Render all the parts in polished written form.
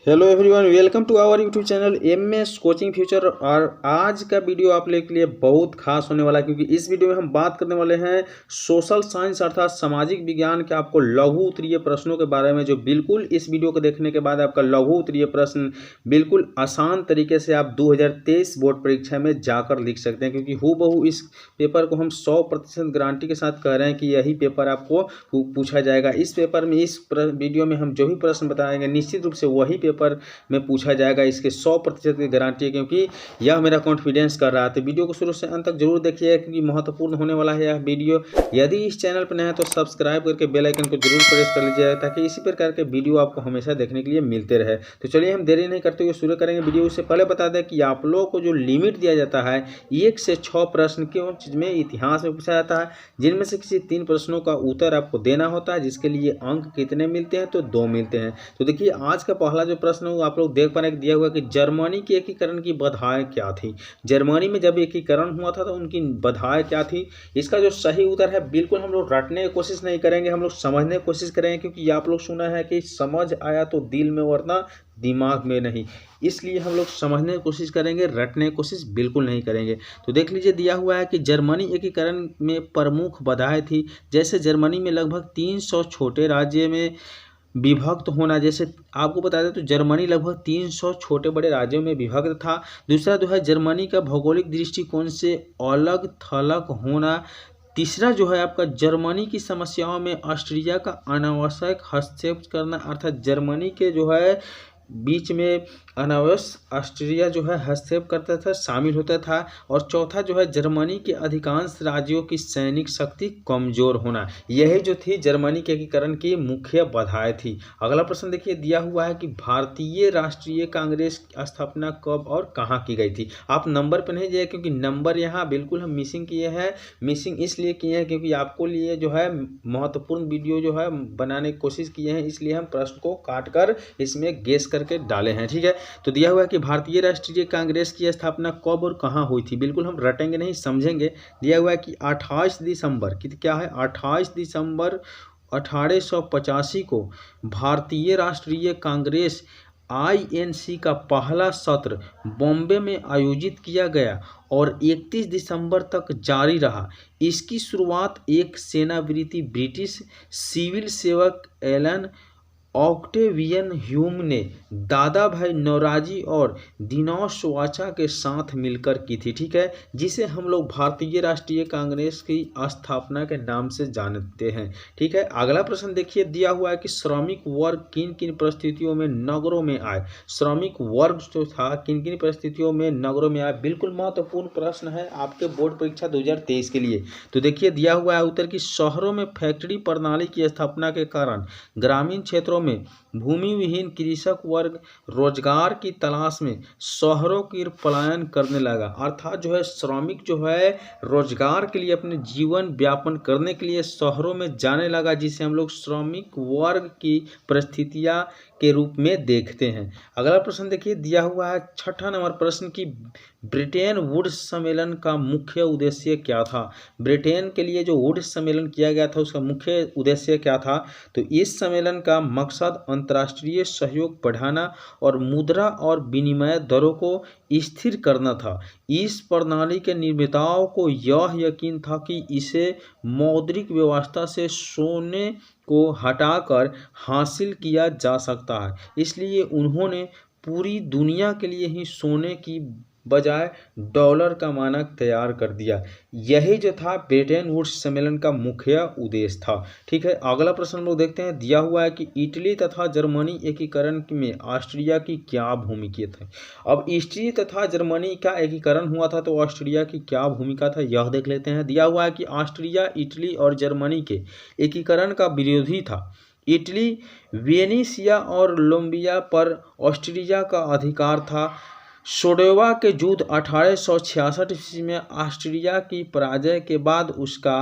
Hello everyone, welcome to our YouTube channel MS coaching future. और आज का video आप लोगों के लिए बहुत खास होने वाला है, क्योंकि इस वीडियो में हम बात करने वाले हैं सोशल साइंस अर्थात सामाजिक विज्ञान के आपको लघु उत्तरीय प्रश्नों के बारे में, जो बिल्कुल इस वीडियो को देखने के बाद आपका लघु उत्तरीय प्रश्न बिल्कुल आसान तरीके से आप 2023 बोर्ड परीक्षा में जाकर लिख सकते हैं। क्योंकि हूबहू इस पेपर को हम 100% गारंटी के साथ कह रहे हैं कि यही पेपर आपको पूछा जाएगा। इस पेपर में, इस वीडियो में हम जो भी प्रश्न बताएंगे निश्चित रूप से वही पेपर में पूछा जाएगा। इसके 100% की गारंटी है, क्योंकि यह मेरा कॉन्फिडेंस कर रहा है। तो वीडियो को शुरू से अंत तक जरूर देखिए, क्योंकि महत्वपूर्ण होने वाला है यह वीडियो। यदि इस चैनल पर नए हैं तो सब्सक्राइब करके बेल आइकन को जरूर प्रेस कर लीजिएगा, ताकि इसी प्रकार के वीडियो आपको हमेशा देखने के लिए मिलते रहे। तो चलिए हम देरी नहीं करते हुए शुरू करेंगे वीडियो। उससे पहले बता दें कि आप लोगों को जो लिमिट दिया जाता है 1 से 6 प्रश्न क्यों चीज में इतिहास में पूछा जाता है, जिनमें से किसी 3 प्रश्नों का उत्तर आपको देना होता है, जिसके लिए अंक कितने मिलते हैं, तो 2 मिलते हैं। तो देखिए आज का पहला जो प्रश्न आप लोग देख पा रहे हैं, दिया हुआ कि जर्मनी के एकीकरण की बाधाएं क्या थी। जर्मनी में जब एकीकरण हुआ था तो उनकी बाधाएं क्या थी। इसका जो सही उत्तर है, बिल्कुल हम लोग रटने की कोशिश नहीं करेंगे, हम लोग समझने की कोशिश करेंगे। क्योंकि आप लोग सुना है कि समझ आया तो दिल में वरना दिमाग में नहीं, इसलिए हम लोग समझने की कोशिश करेंगे, रटने की कोशिश बिल्कुल नहीं करेंगे। तो देख लीजिए, दिया हुआ है कि जर्मनी एकीकरण में प्रमुख बाधाएं थी। जैसे जर्मनी में लगभग 300 छोटे राज्य में विभक्त होना। जैसे आपको बता दें तो जर्मनी लगभग 300 छोटे बड़े राज्यों में विभक्त था। दूसरा जो है जर्मनी का भौगोलिक दृष्टिकोण से अलग थलग होना। तीसरा जो है आपका जर्मनी की समस्याओं में ऑस्ट्रिया का अनावश्यक हस्तक्षेप करना, अर्थात जर्मनी के जो है बीच में अनावश्यक ऑस्ट्रिया जो है हस्तक्षेप करता था, शामिल होता था। और चौथा जो है जर्मनी के अधिकांश राज्यों की सैनिक शक्ति कमजोर होना। यही जो थी जर्मनी के एकीकरण की मुख्य बाधाएं थी। अगला प्रश्न देखिए, दिया हुआ है कि भारतीय राष्ट्रीय कांग्रेस की स्थापना कब और कहाँ की गई थी। आप नंबर पर नहीं जाइए, क्योंकि नंबर यहाँ बिल्कुल हम मिसिंग किए हैं। मिसिंग इसलिए किए हैं क्योंकि आपको लिए जो है महत्वपूर्ण वीडियो जो है बनाने की कोशिश किए हैं, इसलिए हम प्रश्न को काट कर इसमें गेस करके डाले हैं। ठीक है, तो दिया हुआ है कि भारतीय राष्ट्रीय कांग्रेस की स्थापना कब और कहाँ हुई थी। बिल्कुल हम रटेंगे नहीं, समझेंगे। दिया हुआ है कि 28 दिसंबर की, क्या है 28 दिसंबर 1885 को भारतीय राष्ट्रीय कांग्रेस INC का पहला सत्र बॉम्बे में आयोजित किया गया और 31 दिसंबर तक जारी रहा। इसकी शुरुआत एक सेनावृत्ति ब्रिटिश सिविल सेवक एलन ऑक्टेवियन ह्यूम ने दादा भाई नौरोजी और दिनेश वाचा के साथ मिलकर की थी। ठीक है, जिसे हम लोग भारतीय राष्ट्रीय कांग्रेस की स्थापना के नाम से जानते हैं। ठीक है, अगला प्रश्न देखिए, दिया हुआ है कि श्रमिक वर्ग किन किन परिस्थितियों में नगरों में आए। श्रमिक वर्ग जो था किन किन परिस्थितियों में नगरों में आए, बिल्कुल महत्वपूर्ण प्रश्न है आपके बोर्ड परीक्षा 2023 के लिए। तो देखिए, दिया हुआ है उत्तर की शहरों में फैक्ट्री प्रणाली की स्थापना के कारण ग्रामीण क्षेत्रों में भूमि विहीन कृषक वर्ग रोजगार की तलाश में शहरों की पलायन करने लगा। अर्थात जो है श्रमिक जो है रोजगार के लिए अपने जीवन व्यापन करने के लिए शहरों में जाने लगा, जिसे हम लोग श्रमिक वर्ग की परिस्थितियां के रूप में देखते हैं। अगला प्रश्न देखिए, दिया हुआ है 6ठा नंबर प्रश्न की ब्रिटेन वुड्स सम्मेलन का मुख्य उद्देश्य क्या था। ब्रिटेन के लिए जो वुड्स सम्मेलन किया गया था उसका मुख्य उद्देश्य क्या था। तो इस सम्मेलन का मकसद अंतर्राष्ट्रीय सहयोग बढ़ाना और मुद्रा और विनिमय दरों को स्थिर करना था। इस प्रणाली के निर्माताओं को यह यकीन था कि इसे मौद्रिक व्यवस्था से सोने को हटाकर हासिल किया जा सकता है। इसलिए उन्होंने पूरी दुनिया के लिए ही सोने की बजाय डॉलर का मानक तैयार कर दिया। यही जो था ब्रिटेन वुड्स सम्मेलन का मुख्य उद्देश्य था। ठीक है, अगला प्रश्न लोग देखते हैं। दिया हुआ है कि इटली तथा जर्मनी एकीकरण में ऑस्ट्रिया की क्या भूमिका थी। अब इटली तथा जर्मनी का एकीकरण हुआ था तो ऑस्ट्रिया की क्या भूमिका था, यह देख लेते हैं। दिया हुआ है कि ऑस्ट्रिया इटली और जर्मनी के एकीकरण का विरोधी था। इटली वेनेशिया और लोम्बिया पर ऑस्ट्रिया का अधिकार था। सोडोवा के युद्ध 1866 ईस्वी में ऑस्ट्रिया की पराजय के बाद उसका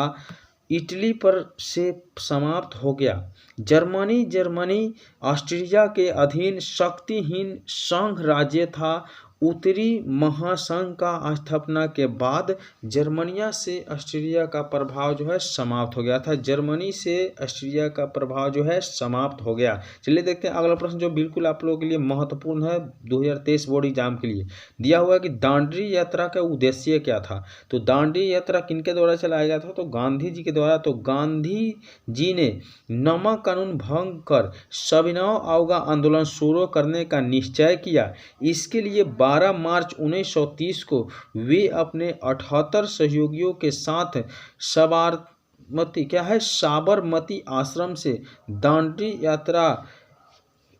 इटली पर से समाप्त हो गया। जर्मनी ऑस्ट्रिया के अधीन शक्तिहीन संघ राज्य था उत्तरी महासंघ का स्थापना के बाद जर्मनिया से ऑस्ट्रिया का प्रभाव जो है समाप्त हो गया था। जर्मनी से ऑस्ट्रिया का प्रभाव जो है समाप्त हो गया। चलिए देखते हैं अगला प्रश्न जो बिल्कुल आप लोगों के लिए महत्वपूर्ण है 2023 बोर्ड एग्जाम के लिए। दिया हुआ है कि दांडी यात्रा का उद्देश्य क्या था। तो दांडी यात्रा किनके द्वारा चलाया गया था, तो गांधी जी के द्वारा। तो गांधी जी ने नमक कानून भंग कर सविनय अवज्ञा आंदोलन शुरू करने का निश्चय किया। इसके लिए 12 मार्च 1930 को वे अपने 78 सहयोगियों के साथ साबरमती आश्रम से दांडी यात्रा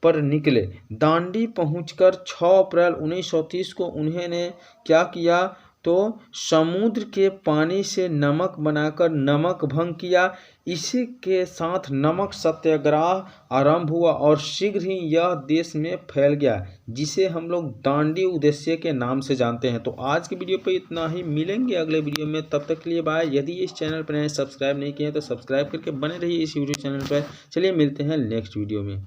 पर निकले। दांडी पहुंचकर 6 अप्रैल 1930 को उन्होंने क्या किया, तो समुद्र के पानी से नमक बनाकर नमक भंग किया। इसी के साथ नमक सत्याग्रह आरंभ हुआ और शीघ्र ही यह देश में फैल गया, जिसे हम लोग दांडी उद्देश्य के नाम से जानते हैं। तो आज की वीडियो पे इतना ही, मिलेंगे अगले वीडियो में, तब तक के लिए बाय। यदि इस चैनल पर नए सब्सक्राइब नहीं किए हैं तो सब्सक्राइब करके बने रहिए इस यूट्यूब चैनल पर। चलिए मिलते हैं नेक्स्ट वीडियो में।